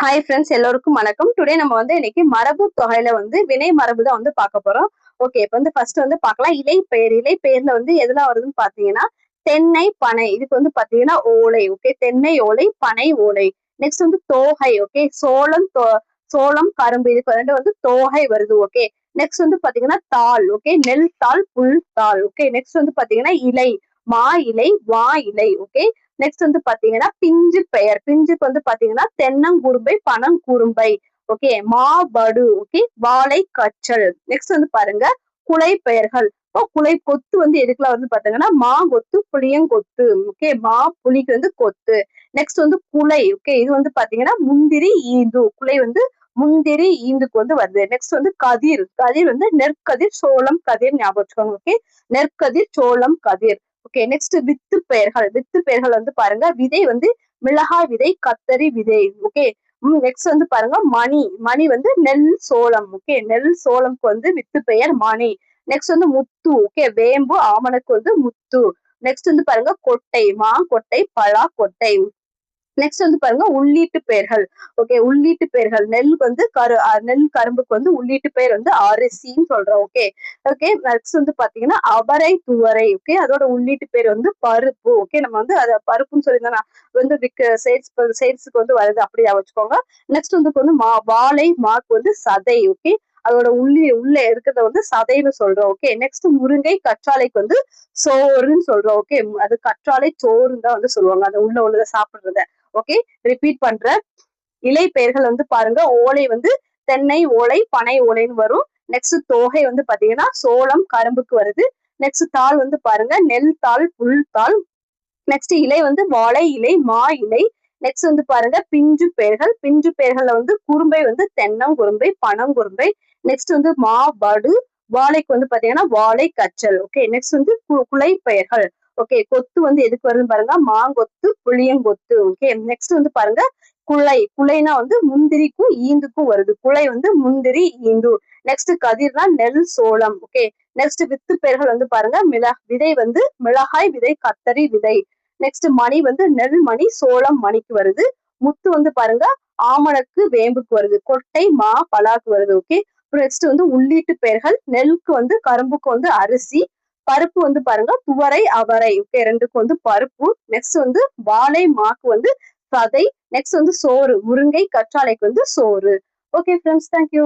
Hi friends, எல்லோருக்கும் வணக்கம். Today நம்ம இன்னைக்கு மரபு தொகையில வினை மரபு தான் பார்க்க போறோம். ஓகே, இப்ப ஃபர்ஸ்ட் பார்க்கலாம். இலைப்பெயர். இலைப்பெயர்ல எதெல்லாம் வருதுன்னு பாத்தீங்கன்னா, தென்னை, பனை. இதுக்கு பாத்தீங்கன்னா ஓலை. ஓகே, தென்னை ஓலை, பனை ஓலை. நெக்ஸ்ட் தோகை. ஓகே, சோளம், கரும்பு. இதுக்கு தோகை வருது. ஓகே, நெக்ஸ்ட் பாத்தீங்கன்னா தாள். ஓகே, நெல் தாள், புல் தாள். ஓகே, நெக்ஸ்ட் பாத்தீங்கன்னா இலை, மா இலை, வா இலை. ஓகே, நெக்ஸ்ட் பாத்தீங்கன்னா பிஞ்சு பெயர். பிஞ்சுக்கு பாத்தீங்கன்னா தென்னங்குரும்பை, பனங்குரும்பை. ஓகே, மாபடு. ஓகே, வாழை கச்சல். நெக்ஸ்ட் பாருங்க குலை பெயர்கள். இப்போ குலை கொத்து எதுக்குலாம் பாத்தீங்கன்னா மாங்கொத்து, புளியங்கொத்து. ஓகே, மா புளிக்கு கொத்து. நெக்ஸ்ட் குலை. ஓகே, இது பாத்தீங்கன்னா முந்திரி, ஈந்து. குலை முந்திரி, ஈந்துக்கு வருது. நெக்ஸ்ட் கதிர். கதிர் நெற்கதிர், சோளம் கதிர். ஞாபகம் வச்சுக்கோங்க. ஓகே, நெற்கதிர், சோளம் கதிர். ஓகே, நெக்ஸ்ட் வித்து பெயர்கள். வித்து பெயர்கள் பாருங்க, விதை மிளகாய் விதை, கத்தரி விதை. ஓகே, நெக்ஸ்ட் பாருங்க மணி. மணி நெல், சோளம். ஓகே, நெல் சோளம்க்கு வித்து பெயர் மணி. நெக்ஸ்ட் முத்து. ஓகே, வேம்பு, ஆமணக்கு முத்து. நெக்ஸ்ட் பாருங்க கொட்டை. மா கொட்டை, பலா கொட்டை. நெக்ஸ்ட் பாருங்க உள்ளீட்டு பெயர்கள். ஓகே, உள்ளீட்டு பெயர்கள். நெல் நெல் கரும்புக்கு உள்ளீட்டு பெயர் அரிசின்னு சொல்றோம். ஓகே, ஓகே, நெக்ஸ்ட் பாத்தீங்கன்னா அவரை, துவரை. ஓகே, அதோட உள்ளீட்டு பேர் பருப்பு. ஓகே, நம்ம அத பருப்புன்னு சொல்லியிருந்தோம்னா சேல்ஸுக்கு வருது. அப்படியா வச்சுக்கோங்க. நெக்ஸ்ட் வாழை, மாக்கு சதை. ஓகே, அதோட உள்ள இருக்கிறத சதைன்னு சொல்றோம். ஓகே, நெக்ஸ்ட் முருங்கை, கற்றாழைக்கு சோறுன்னு சொல்றோம். ஓகே, அது கற்றாழை சோறுன்னு தான் சொல்லுவாங்க, அது உள்ளத சாப்பிடுறத. ஓகே, ரிப்பீட் பண்ற. இலை பெயர்கள் பாருங்க, ஓலை தென்னை ஓலை, பனை ஓலைன்னு வரும். நெக்ஸ்ட் தோகை பாத்தீங்கன்னா சோளம், கரும்புக்கு வருது. நெக்ஸ்ட் தாள் பாருங்க நெல் தாள், புல் தாள். நெக்ஸ்ட் இலை வாழை இலை, மா இலை. நெக்ஸ்ட் பாருங்க பிஞ்சு பெயர்கள். பிஞ்சு பெயர்கள்ல குறும்பை தென்னங்குரும்பை, பனங்குரும்பை. நெக்ஸ்ட் மாபடு. வாழைக்கு பாத்தீங்கன்னா வாழை கச்சல். ஓகே, நெக்ஸ்ட் குலை பெயர்கள். ஓகே, கொத்து எதுக்கு வருதுன்னு பாருங்க, மாங்கொத்து, புளியங்கொத்து. ஓகே, நெக்ஸ்ட் பாருங்க குலை. குலைனா முந்திரிக்கும் ஈந்துக்கும் வருது. குலை முந்திரி, ஈந்து. நெக்ஸ்ட் கதிர்னா நெல், சோளம். ஓகே, நெக்ஸ்ட் வித்து பெயர்கள் பாருங்க விதை மிளகாய் விதை, கத்தரி விதை. நெக்ஸ்ட் மணி நெல் மணி, சோளம் மணிக்கு வருது. முத்து பாருங்க ஆமணக்கு, வேம்புக்கு வருது. கொட்டை, மா, பலாக்கு வருது. ஓகே, நெக்ஸ்ட் உள்ளீட்டு பெயர்கள். நெல்லுக்கு கரும்புக்கு அரிசி. பருப்பு பாருங்க துவரை, அவரை. ஓகே, ரெண்டுக்கு பருப்பு. நெக்ஸ்ட் வாழை, மாக்கு சதை. நெக்ஸ்ட் சோறு. முருங்கை, கற்றாழைக்கு சோறு. Okay friends, thank you.